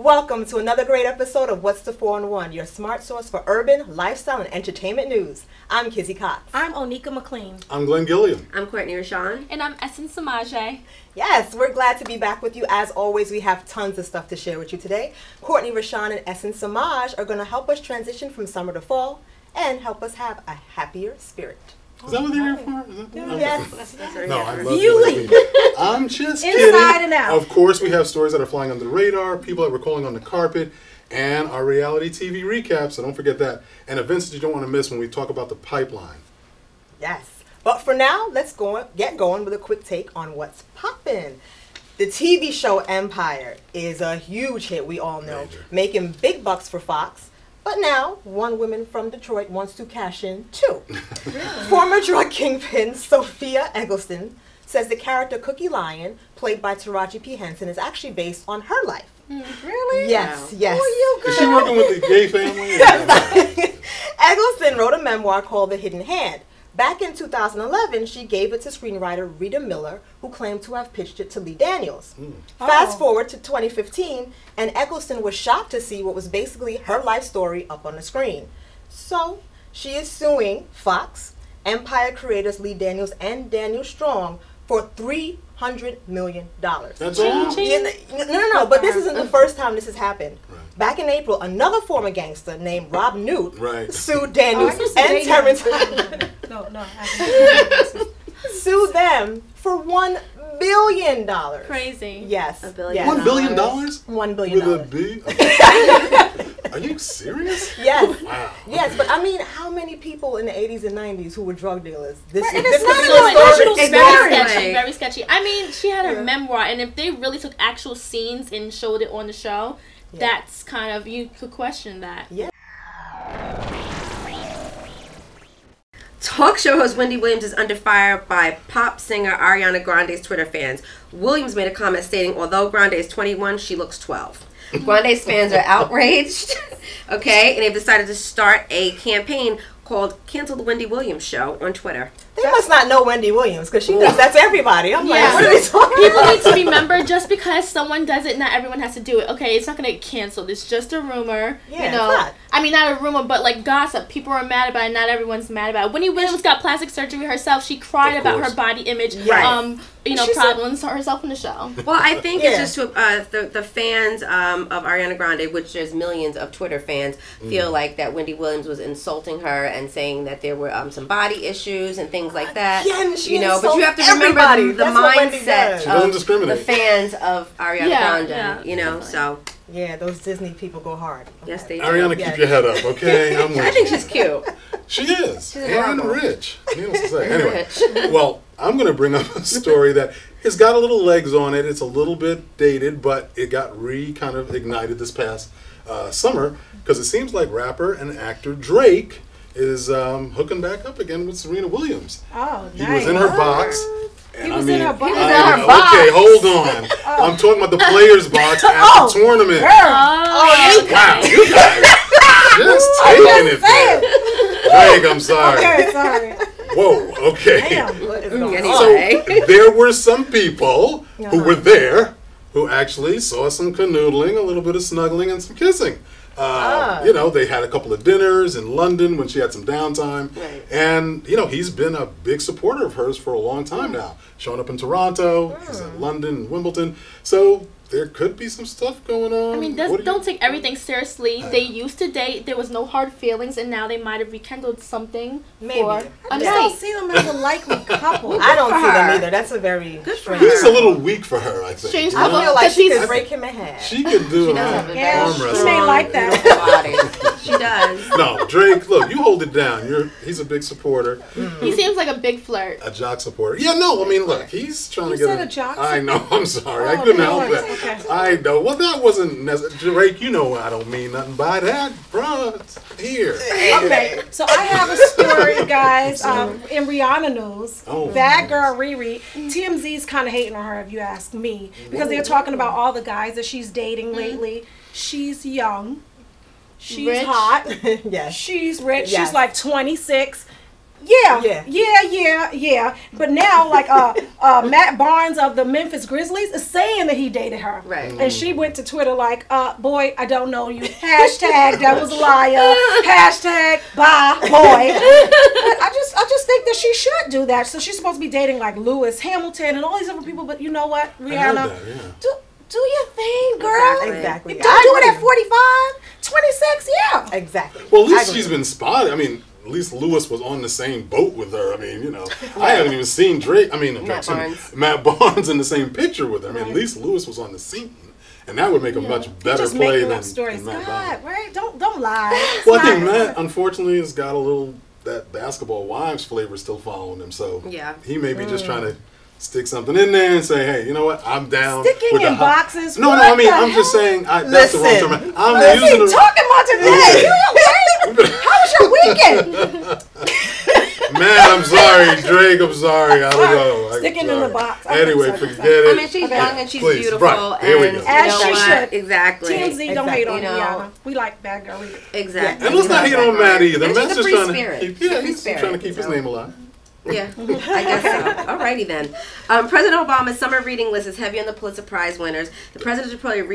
Welcome to another great episode of What's the 4-in-1, your smart source for urban, lifestyle, and entertainment news. I'm Kizzy Cox. I'm Onika McLean. I'm Glenn Gilliam. I'm Courtney Rashawn. And I'm Essence Samaje. Yes, we're glad to be back with you. As always, we have tons of stuff to share with you today. Courtney Rashawn and Essence Samaj are going to help us transition from summer to fall and help us have a happier spirit. Is that what they're here for? Yes. No, I love it. I'm just kidding. Inside and out. Of course, we have stories that are flying under the radar, people that we're calling on the carpet, and our reality TV recap, so don't forget that. And events that you don't want to miss when we talk about the pipeline. Yes. But for now, let's get going with a quick take on what's poppin'. The TV show Empire is a huge hit, we all know, making big bucks for Fox. But now, one woman from Detroit wants to cash in too. Former drug kingpin Sophia Eggleston says the character Cookie Lyon, played by Taraji P. Henson, is actually based on her life. Really? Yes, Wow. yes. Is she working with the gay family? Eggleston wrote a memoir called The Hidden Hand. Back in 2011, she gave it to screenwriter Rita Miller, who claimed to have pitched it to Lee Daniels. Fast forward to 2015, and Eggleston was shocked to see what was basically her life story up on the screen. So, she is suing Fox, Empire creators Lee Daniels and Daniel Strong for $300 million. That's all? Yeah, no, but this isn't the first time this has happened. Right. Back in April, another former gangster named Rob Newt Oh, sued Daniels and Terrence sued them for $1 billion. Crazy. Yes. $1 billion. Yes. $1 billion? $1 billion. With a B? Are you serious? Yes. Wow. Yes, but I mean, how many people in the 80s and 90s who were drug dealers? This And this it's not could be an a story. original Very story. sketchy, very sketchy. I mean, she had a memoir, and if they really took actual scenes and showed it on the show, that's kind of, you could question that. Yeah. Talk show host Wendy Williams is under fire by pop singer Ariana Grande's Twitter fans. Williams made a comment stating, although Grande is 21, she looks 12. Grande's fans are outraged, okay, and they've decided to start a campaign called Cancel the Wendy Williams Show on Twitter. They must not know Wendy Williams because she thinks that's everybody. I'm Yeah. like, what are they talking People about? need to remember, just because someone does it, not everyone has to do it. Okay, it's not going to get canceled. It's just a rumor. Yeah, you know, it's not. I mean, not a rumor, but like gossip. People are mad about it. Not everyone's mad about it. Wendy Williams got plastic surgery herself. She cried Of about course. her body image, Right. She said- problems herself in the show. Well, I think Yeah. it's just the fans of Ariana Grande, which there's millions of Twitter fans, feel like that Wendy Williams was insulting her and saying that there were some body issues and things like that. Again, she You know, but insults you have to remember everybody. the That's what Wendy mindset does. She doesn't of the discriminate. fans of Ariana Yeah, Grande. yeah, You know, definitely. so Yeah, those Disney people go hard. yes, they do. Ariana, Yeah. keep your head up, okay? I'm with I think you. she's cute. She is. She's And adorable. rich. Needless to say. Anyway, well, I'm going to bring up a story that has got a little legs on it. It's a little bit dated, but it got kind of ignited this past summer because it seems like rapper and actor Drake is hooking back up again with Serena Williams. Oh, nice. He was in her box. And He was in her box? He was in her box? Okay, hold on. I'm talking about the players' box at the tournament. Oh, Wow, you guys just taking it there. Drake, I'm sorry. Okay, sorry. Whoa, okay. Damn. What is going Anyway. on? So there were some people who were there who actually saw some canoodling, a little bit of snuggling, and some kissing. You know, they had a couple of dinners in London when she had some downtime. Right. And, you know, he's been a big supporter of hers for a long time now. Showing up in Toronto, he's in London and Wimbledon. So there could be some stuff going on. I mean, don't take everything seriously. They used to date. There was no hard feelings, and now they might have rekindled something. Maybe. For I a just don't night. see them as a likely couple. I don't for see them her. either. That's a very strange. He's a little weak for her, I think. Strange you I know? feel like Because she she's- could break him in half. She could do She does have a Yeah, arm she wrestle. may like that. Body. She does. No, Drake, look, you hold it down. He's a big supporter, He seems like a big flirt. a jock supporter. Yeah, no, I mean, look, he's trying You to get said a jock I know, I'm sorry. I Oh, couldn't no help worries. it. Okay. I know. Well, that wasn't necessary. Drake, you know I don't mean nothing by that. Bruh, it's here. Okay, so I have a story, guys, in Rihanna news. Oh. Bad girl Riri. TMZ's kind of hating on her, if you ask me, because they're talking about all the guys that she's dating lately. She's young. She's Rich. hot. Yes. She's rich. Yes. She's like 26. Yeah. But now, like, Matt Barnes of the Memphis Grizzlies is saying that he dated her. Right. And she went to Twitter like, boy, I don't know you. Hashtag that was a liar. Hashtag bye, boy. But I just think that she should do that. So she's supposed to be dating like Lewis Hamilton and all these other people. But you know what, Rihanna? Do your thing, girl. Exactly. Don't do it at 45, 26, yeah. Exactly. Well, at least she's been spotted. I mean, at least Lewis was on the same boat with her. I mean, you know, I haven't even seen Matt Barnes in the same picture with her. I mean, at least Lewis was on the scene. And that would make a much better play than Matt Barnes. Right? Don't lie. Well, I think Matt, unfortunately, has got a little, that Basketball Wives flavor still following him. So he may be just trying to stick something in there and say, hey, you know what? I'm down. Sticking in boxes. No, I mean, I'm just saying, that's the wrong term. I'm using the talking about today. You okay? How was your weekend? Man, I'm sorry, Drake. I'm sorry. I don't know. Sticking in the box. Anyway, forget it. I mean, she's young and she's beautiful. Right. Here we go. As she should. Exactly. TMZ don't hate on Rihanna. We like bad girl. Exactly. And let's not hate on Matt either. And Matt's she's a just free trying spirit. he's trying to keep his name alive. Yeah, I guess so. Alrighty then. President Obama's summer reading list is heavy on the Pulitzer Prize winners. The president is reportedly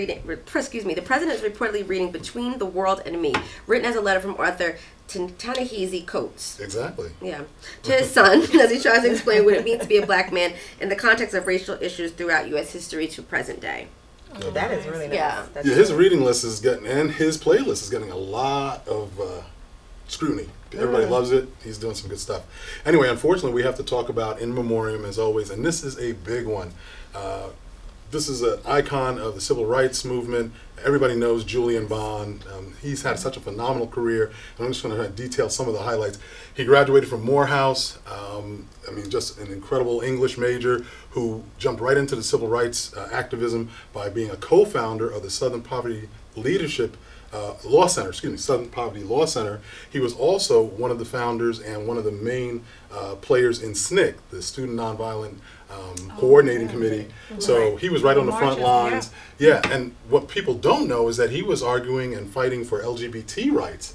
reading Between the World and Me, written as a letter from author Ta-Nehisi Coates. Exactly. Yeah. To his son, as he tries to explain what it means to be a black man in the context of racial issues throughout U.S. history to present day. Oh, that is really nice. Yeah. His reading list is getting, and his playlist is getting a lot of scrutiny. Everybody loves it. He's doing some good stuff. Anyway, unfortunately, we have to talk about In Memoriam as always, and this is a big one. This is an icon of the civil rights movement. Everybody knows Julian Bond. He's had such a phenomenal career, and I'm just going to detail some of the highlights. He graduated from Morehouse. I mean, just an incredible English major who jumped right into the civil rights activism by being a co-founder of the Southern Poverty Leadership Southern Poverty Law Center. He was also one of the founders and one of the main players in SNCC, the Student Nonviolent Coordinating Committee. So he was right on the front lines. Yeah, and what people don't know is that he was arguing and fighting for LGBT rights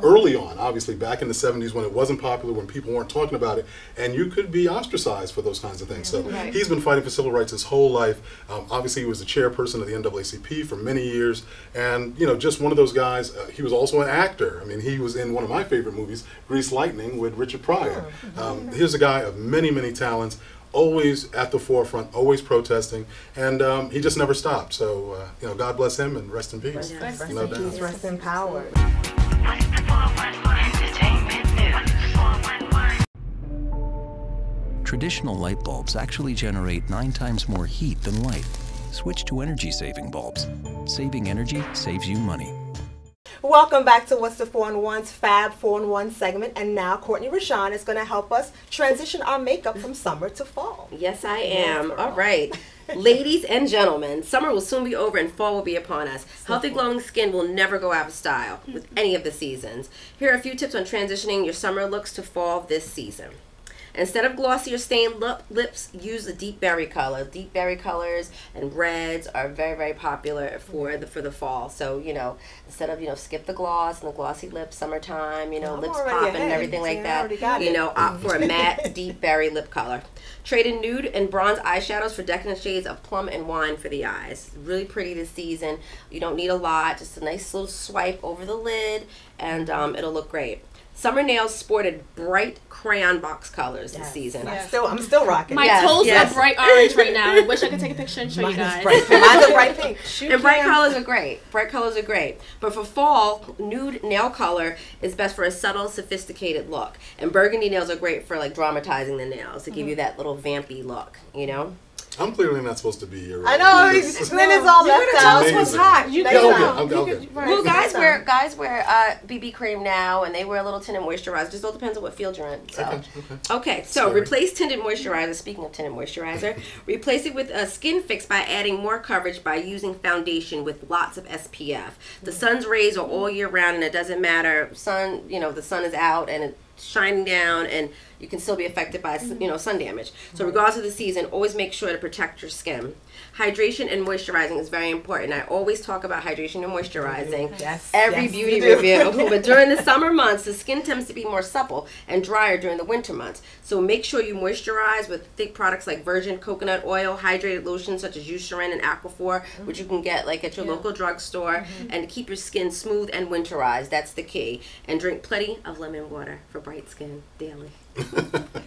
early on, obviously back in the 70s when it wasn't popular, when people weren't talking about it, and you could be ostracized for those kinds of things. So he's been fighting for civil rights his whole life. Obviously he was the chairperson of the NAACP for many years, and you know, just one of those guys. He was also an actor. I mean, he was in one of my favorite movies, Grease Lightning, with Richard Pryor. Here's a guy of many, many talents, always at the forefront, always protesting, and he just never stopped. So, you know, God bless him and rest in peace. No doubt. Rest in power. Traditional light bulbs actually generate 9 times more heat than light. Switch to energy-saving bulbs. Saving energy saves you money. Welcome back to What's the 4-in-1's Fab 4-in-1 segment, and now Courtney Rashawn is going to help us transition our makeup from summer to fall. Yes, I am. All right. Ladies and gentlemen, summer will soon be over and fall will be upon us. Healthy, glowing skin will never go out of style with any of the seasons. Here are a few tips on transitioning your summer looks to fall this season. Instead of glossy or stained lips, use a deep berry color. Deep berry colors and reds are very, very popular for the fall. So, you know, instead of, skip the gloss and the glossy lips, summertime, lips popping and everything like that, opt for a matte, deep berry lip color. Trade in nude and bronze eyeshadows for decadent shades of plum and wine for the eyes. Really pretty this season. You don't need a lot, just a nice little swipe over the lid, and it'll look great. Summer nails sported bright crayon box colors this season. I'm still rocking. My toes are bright orange right now. I wish I could take a picture and show you guys. Mine's a bright pink. And bright colors are great. Bright colors are great. But for fall, nude nail color is best for a subtle, sophisticated look. And burgundy nails are great for like dramatizing the nails to give you that little vampy look, I'm clearly not supposed to be here. I know. Lynn is all left out. Tell us what's hot. Okay. Well, guys wear BB cream now, and they wear a little tinted moisturizer. Just all depends on what field you're in. So. Okay. So replace tinted moisturizer. Speaking of tinted moisturizer, replace it with a Skin Fix by adding more coverage by using foundation with lots of SPF. The sun's rays are all year round, and it doesn't matter. The sun is out and it's shining down, and you can still be affected by sun damage. So regardless of the season, always make sure to protect your skin. Hydration and moisturizing is very important. I always talk about hydration and moisturizing every beauty review. But during the summer months, the skin tends to be more supple and drier during the winter months. So make sure you moisturize with thick products like virgin coconut oil, hydrated lotions such as Eucerin and Aquaphor, which you can get like at your local drugstore, and keep your skin smooth and winterized. That's the key. And drink plenty of lemon water for bright skin daily.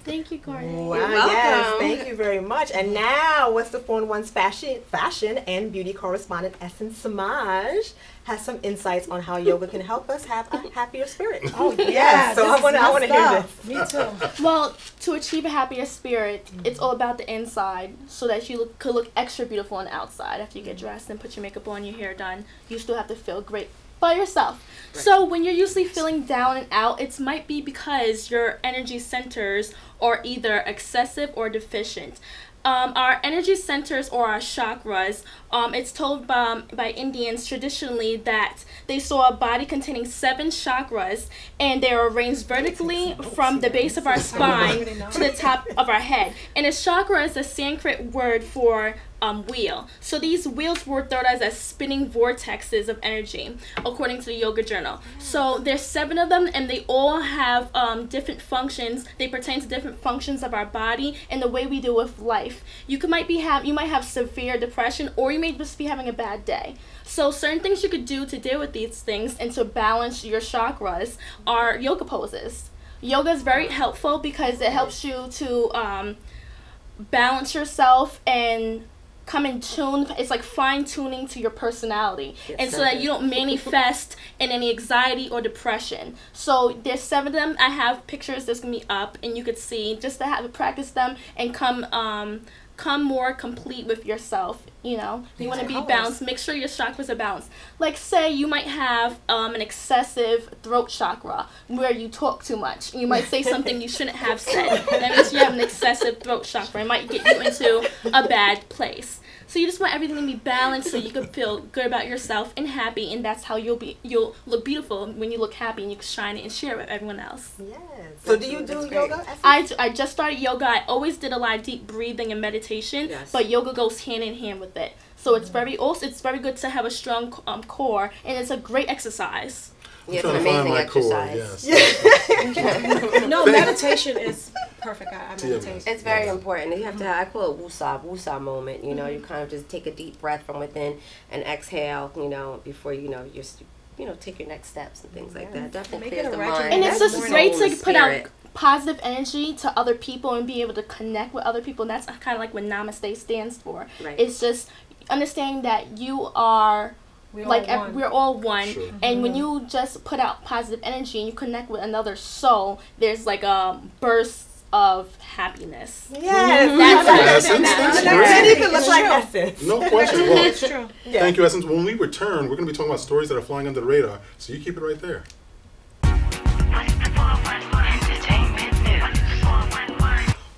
Thank you, Courtney. Wow, You're yes, welcome. thank you very much. And now, What's the 411's fashion and beauty correspondent Essence Samaj has some insights on how yoga can help us have a happier spirit. Oh yeah, Yes, so I want to hear this. Me too. Well, to achieve a happier spirit, it's all about the inside, so that you could look extra beautiful on the outside. After you get dressed and put your makeup on, your hair done, you still have to feel great by yourself. Right. So when you're usually feeling down and out, it might be because your energy centers are either excessive or deficient. Our energy centers, or our chakras, it's told by Indians traditionally that they saw a body containing 7 chakras, and they are arranged vertically from the base of our spine to the top of our head. And a chakra is a Sanskrit word for wheel. So these wheels were thought as spinning vortexes of energy, according to the Yoga Journal. So there's 7 of them, and they all have different functions. They pertain to different functions of our body and the way we deal with life. You might have severe depression, or you may just be having a bad day. So certain things you could do to deal with these things and to balance your chakras are yoga poses. Yoga is very helpful because it helps you to balance yourself and come in tune. It's like fine-tuning to your personality, and so that you don't manifest in any anxiety or depression. So there's 7 of them. I have pictures that's gonna be up, and you could see, just to have to practice them and come more complete with yourself. You want to be balanced. Make sure your chakras are balanced. Like, say you might have an excessive throat chakra where you talk too much. You might say something you shouldn't have said. That means you have an excessive throat chakra. It might get you into a bad place. So you just want everything to be balanced, so you can feel good about yourself and happy, and that's how you'll look beautiful when you look happy, and you can shine it and share it with everyone else. Yes. So do you do yoga? I just started yoga. I always did a lot of deep breathing and meditation, but yoga goes hand in hand with it. So it's very good to have a strong core, and it's a great exercise. Yeah, it's an amazing exercise. No, meditation is perfect. I meditate. It's very important. You have to have, I call it woosah moment. You kind of just take a deep breath from within and exhale, before you take your next steps and things like that. Definitely clears the mind. And it's just great to put out positive energy to other people and be able to connect with other people. And that's kind of like what Namaste stands for. Right. It's just understanding that you are we're all one. Sure. And when you just put out positive energy and you connect with another soul, there's like a burst of happiness. Yes, that's even look like Essence. No question. Well, It's true. Thank you, Essence. When we return, we're going to be talking about stories that are flying under the radar. So you keep it right there.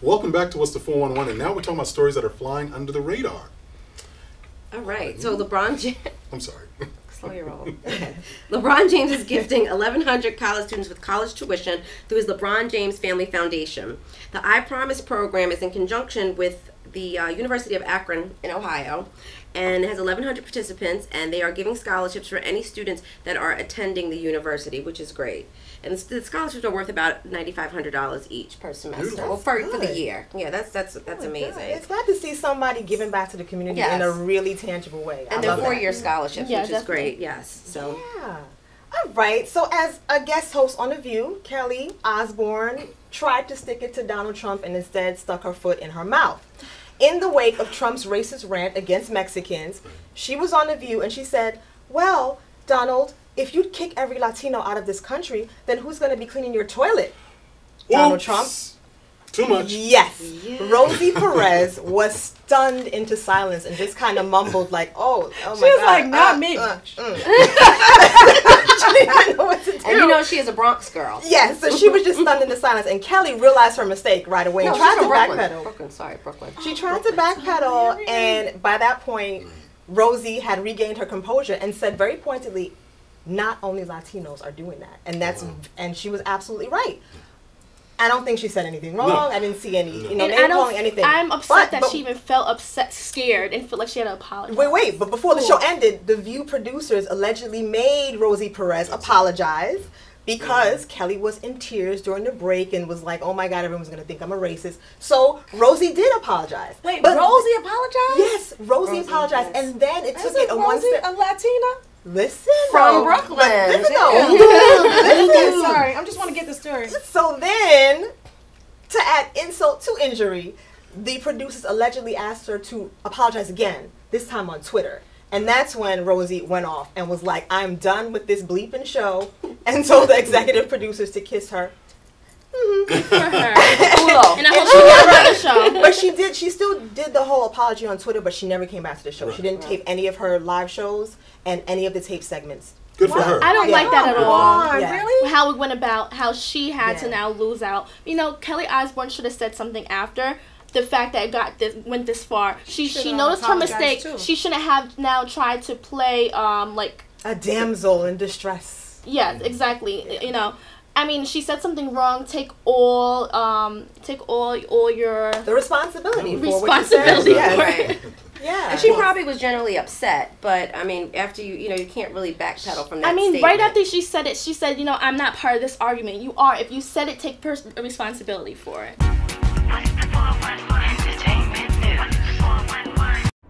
Welcome back to What's the 411, and now we're talking about stories that are flying under the radar. All right. So LeBron James. I'm sorry. Slow your roll. LeBron James is gifting 1,100 college students with college tuition through his LeBron James Family Foundation. The I Promise program is in conjunction with the University of Akron in Ohio, and it has 1,100 participants, and they are giving scholarships for any students that are attending the university, which is great. And the scholarships are worth about $9,500 each per semester. Well, for the year. Yeah, that's amazing. God. It's glad to see somebody giving back to the community in a really tangible way. And they're 4-year scholarships, which is great. Yes. So. Yeah. All right. So as a guest host on The View, Kelly Osbourne tried to stick it to Donald Trump and instead stuck her foot in her mouth. In the wake of Trump's racist rant against Mexicans, she was on The View and she said, well, Donald, if you kick every Latino out of this country, then who's going to be cleaning your toilet? Donald Trump? Too much. Yes. Rosie Perez was stunned into silence and just kind of mumbled like, oh my God. She was like, not me. She didn't even know what to do. And she is a Bronx girl. Yes, so she was just stunned into silence. And Kelly realized her mistake right away and tried to backpedal. Brooklyn. She tried to backpedal, and by that point, Rosie had regained her composure and said very pointedly, not only Latinos are doing that. And and she was absolutely right. I don't think she said anything wrong. No. I didn't see any, And name calling, anything. I'm upset But- that she even felt upset, scared, and felt like she had to apologize. Wait, but before the show ended, the View producers allegedly made Rosie Perez apologize because Kelly was in tears during the break and was like, oh my God, everyone's going to think I'm a racist. So Rosie did apologize. Wait, but Rosie apologized? Yes, Rosie apologized. yes. And then it took Isn't it a one Rosie step. a Latina? Listen. From though. Brooklyn. But listen, Okay, though. sorry. I just want to get the story. So then, to add insult to injury, the producers allegedly asked her to apologize again, this time on Twitter. And that's when Rosie went off and was like, I'm done with this bleeping show, and told the executive producers to kiss her. For her. Cool. And I hope she got on the show. But she still did the whole apology on Twitter, but she never came back to the show. Right. She didn't tape any of her live shows and any of the tape segments. Good for her. I don't Yeah. like that at Come all. on, Yeah. really? How it went about, how she had to Yeah. now lose out. Kelly Osbourne should have said something after. The fact that it went this far, she Should've noticed her apologized mistake. too. She shouldn't have now tried to play A damsel in distress. yes, exactly. I mean, she said something wrong. Take all your The responsibility for what you responsibility. said. for Yes. it. Yeah. And she probably was generally upset, but I mean, after you can't really backpedal from that. I mean, statement. right after she said it, she said, I'm not part of this argument. You are. If you said it, take responsibility for it.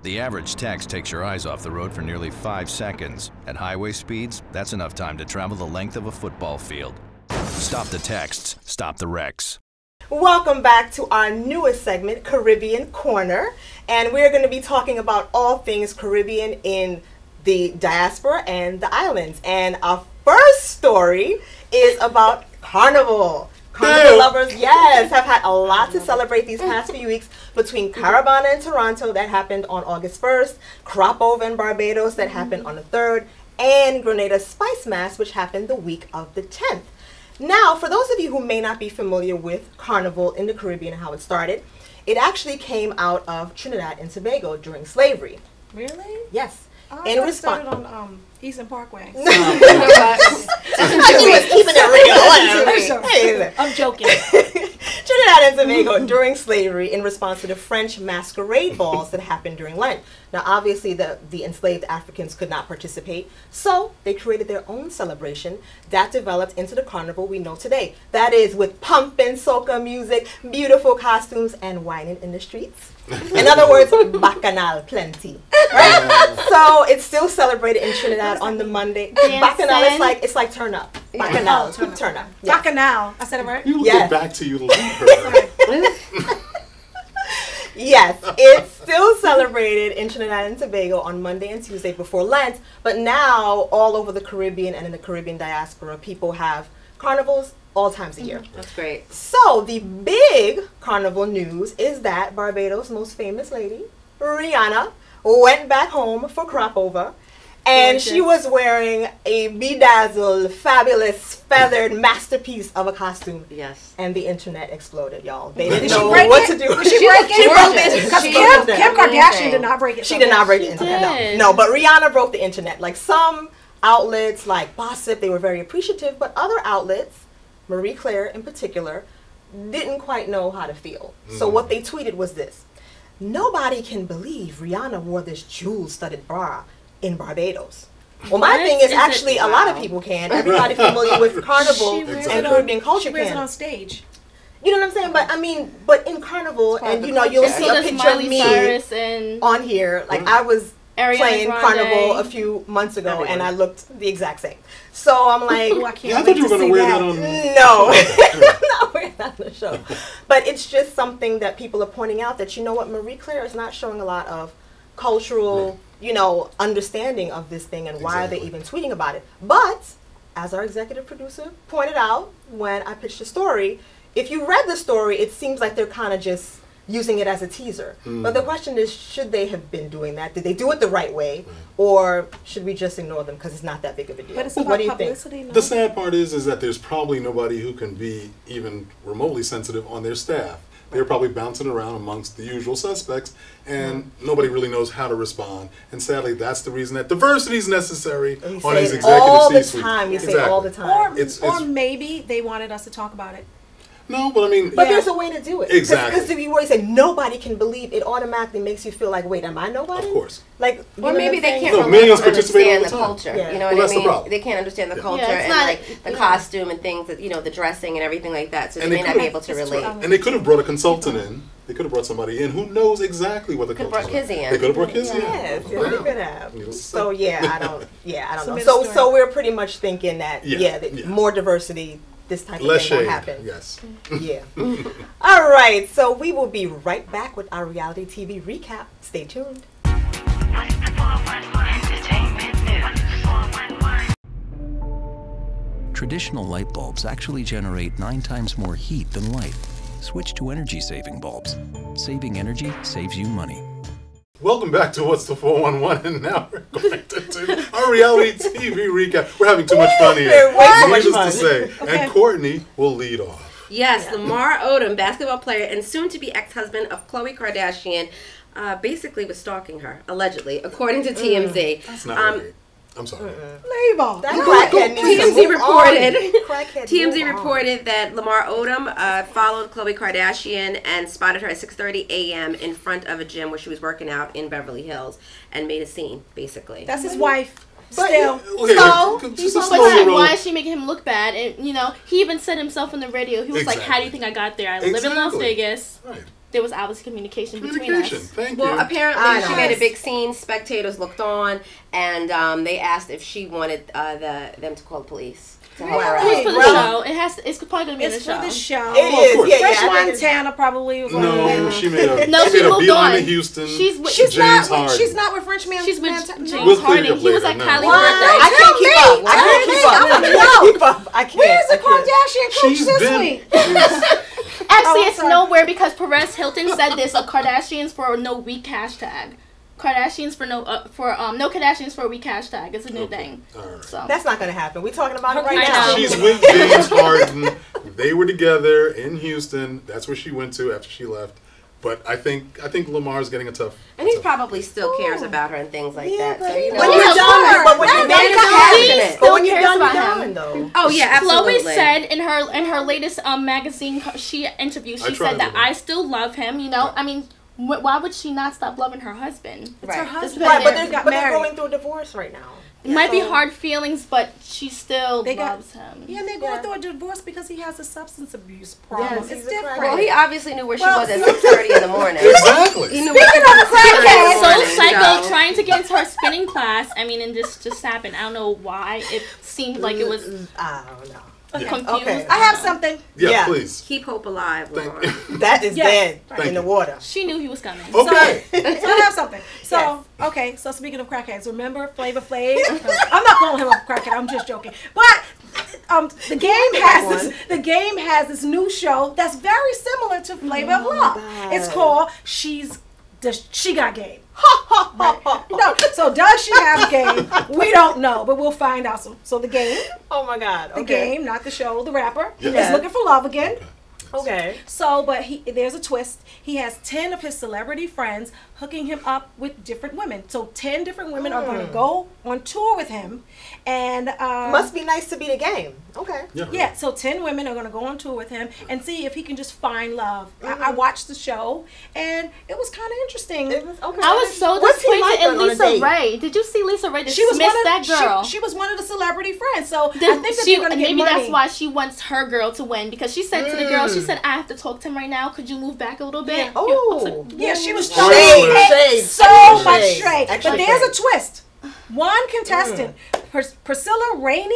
The average text takes your eyes off the road for nearly 5 seconds. At highway speeds, that's enough time to travel the length of a football field. Stop the texts, stop the wrecks. Welcome back to our newest segment, Caribbean Corner. And we're going to be talking about all things Caribbean in the diaspora and the islands. And our first story is about Carnival. Carnival lovers, yes, have had a lot to celebrate these past few weeks between Caravana in Toronto that happened on August 1st, Crop Over in Barbados that happened on the 3rd, and Grenada Spice Mass, which happened the week of the 10th. Now, for those of you who may not be familiar with Carnival in the Caribbean and how it started, it actually came out of Trinidad and Tobago during slavery. Really? Yes. I In thought it response, started on Eastern Parkway. he was keeping it real. Hey, I'm joking. Trinidad and Tobago during slavery in response to the French masquerade balls that happened during Lent. Now, obviously, the enslaved Africans could not participate, so they created their own celebration that developed into the carnival we know today. That is with pumping soca music, beautiful costumes, and whining in the streets. In other words, bacchanal plenty. Right? So it's still celebrated in Trinidad on the Monday. Bacchanal is it's like turn up. Bacchanal, turn up. Yes. Bacchanal. I said it right? You look Yes. back to you, leave her. Yes, it's still celebrated in Trinidad and Tobago on Monday and Tuesday before Lent, but now all over the Caribbean and in the Caribbean diaspora, people have carnivals all times a year. That's great. So the big carnival news is that Barbados' most famous lady, Rihanna, went back home for Crop Over. And she was wearing a bedazzled, fabulous, feathered masterpiece of a costume. Yes. And the internet exploded, y'all. They didn't Did she know break what it? to do. Did she break it? She broke it. Because She Kim broke it. Kardashian did not break it. She did not break the internet. did. No, but Rihanna broke the internet. Like some outlets, like Gossip, they were very appreciative, but other outlets, Marie Claire in particular, didn't quite know how to feel. So what they tweeted was this: nobody can believe Rihanna wore this jewel-studded bra in Barbados. Well, my What? thing is Is it- actually a lot of people can. Everybody familiar with Carnival She wears and it on- Caribbean culture She wears it can. on stage. You know what I'm saying? But I mean, but in Carnival, part of and the you know, you'll culture. see So a does picture of Miley me Cyrus and on here. Like I was Ariana playing Grande. Carnival a few months ago, and I looked the exact same. So I'm like, Ooh, I can't Yeah, I wait thought you were to going to see wear that. that on. no, I'm not wearing that on the show. But it's just something that people are pointing out that, you know what, Marie Claire is not showing a lot of cultural, you know, understanding of this thing, and why are they even tweeting about it. But as our executive producer pointed out when I pitched the story, if you read the story, it seems like they're kind of just using it as a teaser. But the question is, should they have been doing that? Did they do it the right way? Or should we just ignore them because it's not that big of a deal? But it's What about do you think? publicity. No? The sad part is that there's probably nobody who can be even remotely sensitive on their staff. They're probably bouncing around amongst the usual suspects, and nobody really knows how to respond. And sadly, that's the reason that diversity is necessary We on say these it executive all the C-suite. time. We say Exactly. all the time. Or It's- maybe they wanted us to talk about it. No, but I mean, But there's a way to do it. Exactly. Because if you always say nobody can believe, it automatically makes you feel like, wait, am I nobody? of course. Like, you Or know maybe what they I'm can't Look, relate millions or participate all understand the the time. culture. Yeah. You know Well, what that's I the mean? problem. They can't understand the culture it's and not- like the costume and things that the dressing and everything like that. So And they they may not be could've- able to it's relate. true. And they could have brought a consultant in. They could have brought somebody in who knows exactly what the Could've culture brought is. Kizzy in. They could have brought Kizzy in. Yes, yes, they could have. You know, So I don't know. Submit a So story. we're pretty much thinking that Yeah, that yeah. more diversity, this type of Less thing won't shade. happen. Yes. Yeah. All right. So we will be right back with our reality TV recap. Stay tuned. Traditional light bulbs actually generate 9 times more heat than light. Switch to energy-saving bulbs. Saving energy saves you money. Welcome back to What's the 411, and now we're going to do our reality TV recap. We're having too much fun here. We're way too much Needless to fun. say. And Courtney will lead off. Yes, Lamar Odom, basketball player and soon-to-be ex-husband of Khloe Kardashian, basically was stalking her, allegedly, according to TMZ. That's not right. I'm sorry. Leave off. That crackhead needs to TMZ move on. reported. Crackhead, TMZ move on. reported that Lamar Odom followed Khloe Kardashian and spotted her at 6:30 a.m. in front of a gym where she was working out in Beverly Hills and made a scene, basically. That's his wife. But- Still. Okay, So, just he's a on slow But roll. why is she making him look bad? And he even said himself in the radio. He was like, "How do you Exactly. think I got there? I live in Las Exactly. Vegas. Right. There was obviously communication between Communication. us." Thank Well, you. apparently I she know. made a big scene. Spectators looked on, and they asked if she wanted them to call the police to help her Really? It was out. for the Well- show. It's probably gonna be in It's the for the show. show. It is. of course. Yeah, Fresh yeah. I think it's- Montana probably was No, she made a, No, she she made a moved beeline to on. Houston. She's with- She's James not. Harden. She's not with French Man. She's with Montana. James We'll clear it Harden. up He was later, like no. Kylie's What? birthday. I can't keep up. I can't keep up. I can't keep up. I can't. Where's the I can't. Kardashian coach She's this been. week? Actually, Oh, it's sorry. nowhere because Perez Hilton said this: a Kardashians for no week hashtag. Kardashians for no no Kardashians for a week hashtag. It's a new thing. All right. So That's not going to happen. We're talking about it I right know. now. She's with James Harden. They were together in Houston. That's where she went to after she left. But I think Lamar's getting a tough. And he probably still cares about her and things like Yeah, that. but So, you know, when Yeah, you're of done, course. but when you're That done, man you're is done. passionate. But when Still you're cares done, you're about done, him. though. oh yeah, absolutely. Chloe said in her latest magazine interview, I she tried said that to. I still love him. I mean, why would she not stop loving her husband? It's her Right. husband. Right, but They they're married. going through a divorce right now. It might be So- hard feelings, but she still They got- loves him. Yeah, and they're going Yeah. through a divorce because he has a substance abuse problem. Yes, It's he's a different. Well, he obviously knew where she Well, was at 6:30 in the morning. Exactly. He knew where she was at 6:30 in the So morning, psycho so- trying to get into her spinning class. I mean, and this just happened. I don't know why. It seemed like it was I don't know. confused. Okay. I have something. Yeah, Yeah. please. Keep hope alive, Lamar. Thank That is Yes. dead Thank in the you. water. She knew he was coming. Okay. So I have something. So, okay, so speaking of crackheads, remember Flavor Flav? I'm not calling him a crackhead, I'm just joking. But the game has this new show that's very similar to Flavor of Love. God. It's called She Got Game. No, so does she have game? We don't know, but we'll find out. So the game, Oh my God. the Okay. game, not the show, the rapper, Yeah. is looking for love again. Okay. So, but there's a twist. He has 10 of his celebrity friends hooking him up with different women. So 10 different women are going to go on tour with him. And Must be nice to be the game. Okay. yeah, so 10 women are going to go on tour with him and see if he can just find love. I watched the show, and it was kind of interesting. It was, okay. I was so What's he disappointed like in on a Lisa date? Ray. Did you see Lisa Ray She was dismiss one of that girl? She was one of the celebrity friends. So I Then think that she, they're going to get maybe money. that's why she wants her girl to win, because she said to the girl, she said, "I have to talk to him right now. Could you move back a little bit?" Yeah. I was Oh. like, Yeah, she was Shade, throwing shade, so extra much shade, shade. extra But there's shade. a twist. One contestant, Priscilla Rainey,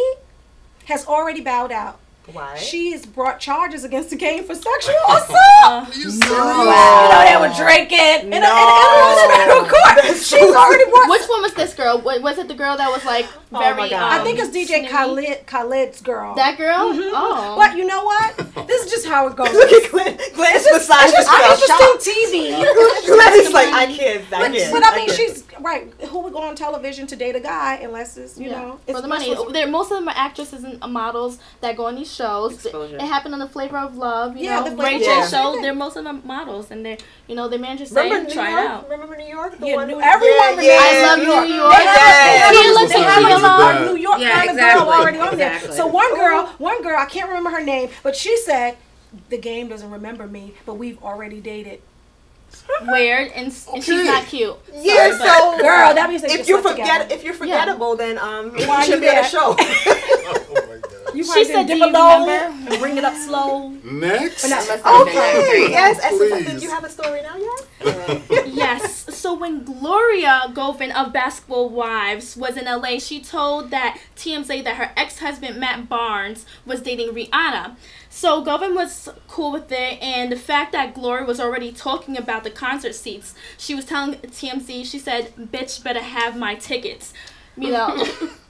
has already bowed out. Why? She has brought charges against the game for sexual assault. Are you serious? You know, they were drinking in a court. She's already brought. Which one was this girl? Was it the girl that was like very? my God. I think it's DJ snooty? Khaled's girl. That girl? Oh. But you know what? This is just how it goes. Look at Glenn's beside It's just interesting TV. Glenn is like, I can't. But I mean, she's right. Who would go on television to date a guy unless it's know for the money? Most of them are actresses and models that go on these shows. Exposure. It happened on the Flavor of Love. You Yeah, know, the Flavor Ray of J Love. show. Yeah. They're most of them models, and they, their managers Remember say New try York? it out. Remember New York? The Yeah, one who- everyone yeah, I love New York. New York. They have She a looked What's happy the alone. that? New York Yeah, kind of exactly, girl already on there. exactly. So one girl, I can't remember her name, but she said, the game doesn't remember me, but we've already dated. Weird, and she's not cute. Yeah, Sorry, so Girl, that means they if just you're slept together. if you're forgettable, then Why you are should you be on the there? show. Oh my God. You She probably said, dip "Do a you low remember?" and bring it up slow. Next. But not- Okay, yes, Essence, I think Please. you have a story now, yes? Yes. So when Gloria Govan of Basketball Wives was in LA, she told that TMZ that her ex-husband Matt Barnes was dating Rihanna. So Govan was cool with it, and the fact that Gloria was already talking about the concert seats, she was telling TMZ, she said, "Bitch better have my tickets." You know,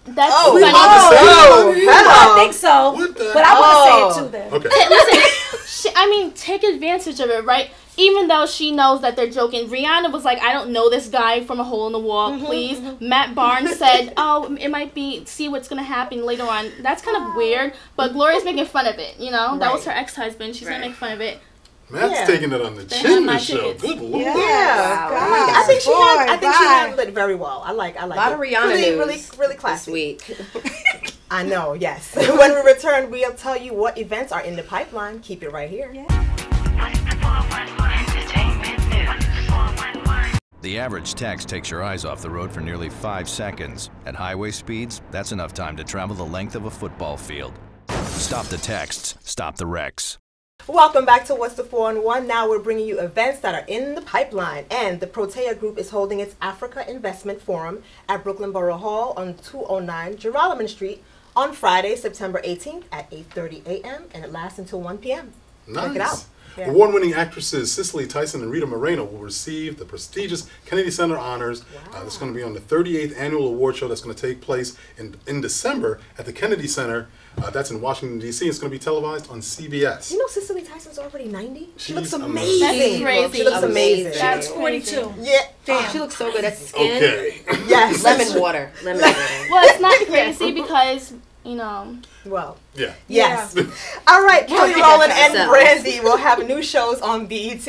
that's Oh, funny. oh, I think so, What the but I want to say it too then. Okay. Listen, I mean, take advantage of it, right? Even though she knows that they're joking, Rihanna was like, "I don't know this guy from a hole in the wall, please." Matt Barnes said, "Oh, it might be, see what's going to happen later on." That's kind of weird, but Gloria's making fun of it, you know? That was her ex-husband. She's going to make fun of it. Matt's Yeah. taking it on the They chin have my this show. tickets. Good lord. Yeah, Wow. I think she Boy, I think she bye. handled it very well. I like A lot of it. Rihanna really, news really this classy. week. I know, yes. When we return, we'll tell you what events are in the pipeline. Keep it right here. The average text takes your eyes off the road for nearly 5 seconds. At highway speeds, that's enough time to travel the length of a football field. Stop the texts, stop the wrecks. Welcome back to What's the 411. Now we're bringing you events that are in the pipeline. And the Protea Group is holding its Africa Investment Forum at Brooklyn Borough Hall on 209 Geralman Street on Friday, September 18th at 8:30 a.m. and it lasts until 1 p.m. Nice. Check it out. Yeah. Award-winning actresses Cicely Tyson and Rita Moreno will receive the prestigious Kennedy Center honors. This is going to be on the 38th annual award show that's going to take place in December at the Kennedy Center. That's in Washington, D.C. It's going to be televised on CBS. You know Cicely Tyson's already 90? She looks She's amazing. That's crazy. She looks amazing. That's 42. Yeah. Damn. She looks so good at the skin. Okay. Yes. Lemon water. Lemon water. Well, it's not crazy because, you know, Well, Yeah. yes. All right, Kelly Yeah. Rowland and So. Brandy will have new shows on BET.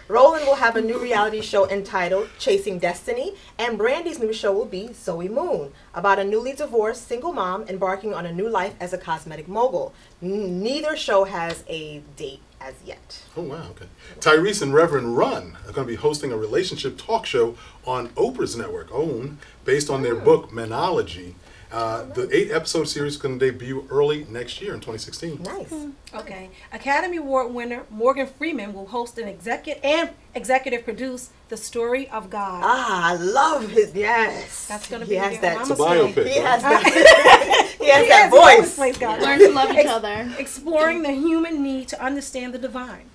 Rowland will have a new reality show entitled Chasing Destiny, and Brandy's new show will be Zoe Moon, about a newly divorced single mom embarking on a new life as a cosmetic mogul. Neither show has a date as yet. Oh, wow, okay. Tyrese and Reverend Run are going to be hosting a relationship talk show on Oprah's network, OWN, based on their book, Menology. The 8-episode series is going to debut early next year in 2016. Nice. Okay. Academy Award winner Morgan Freeman will host an executive produce The Story of God. Ah, I love his, yes. That's going to He be has your that. mama's It's a biopic. thing. He right? has that. he has that He always voice. plays God. learn to love each other. Exploring the human need to understand the divine.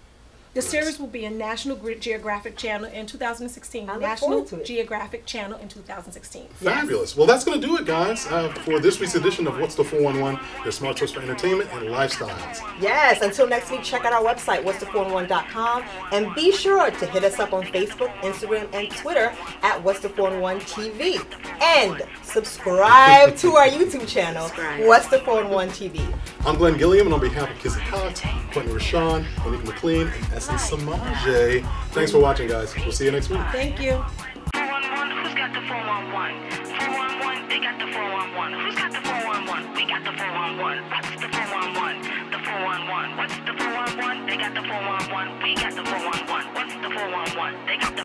The series will be in National Geographic Channel in 2016. I look National forward to it. Geographic Channel in 2016. Fabulous. Well, that's going to do it, guys, for this week's edition of What's the 411, your smart source for entertainment and lifestyles. Yes, until next week, check out our website, what's411.com, and be sure to hit us up on Facebook, Instagram, and Twitter at What's the 411 TV. And subscribe to our YouTube channel, Subscribe. What's the 411 TV. I'm Glenn Gilliam, and on behalf of Kizzy Cox, Quentin Rashawn, Monique McLean, and Essence Samaje, thanks for watching, guys. We'll see you next week. Thank you. 411, who's got the 411? 411, they got the 411. Who's got the 411? We got the 411. What's the 411? The 411. What's the 411? They got the 411. We got the 411. What's the 411? They got the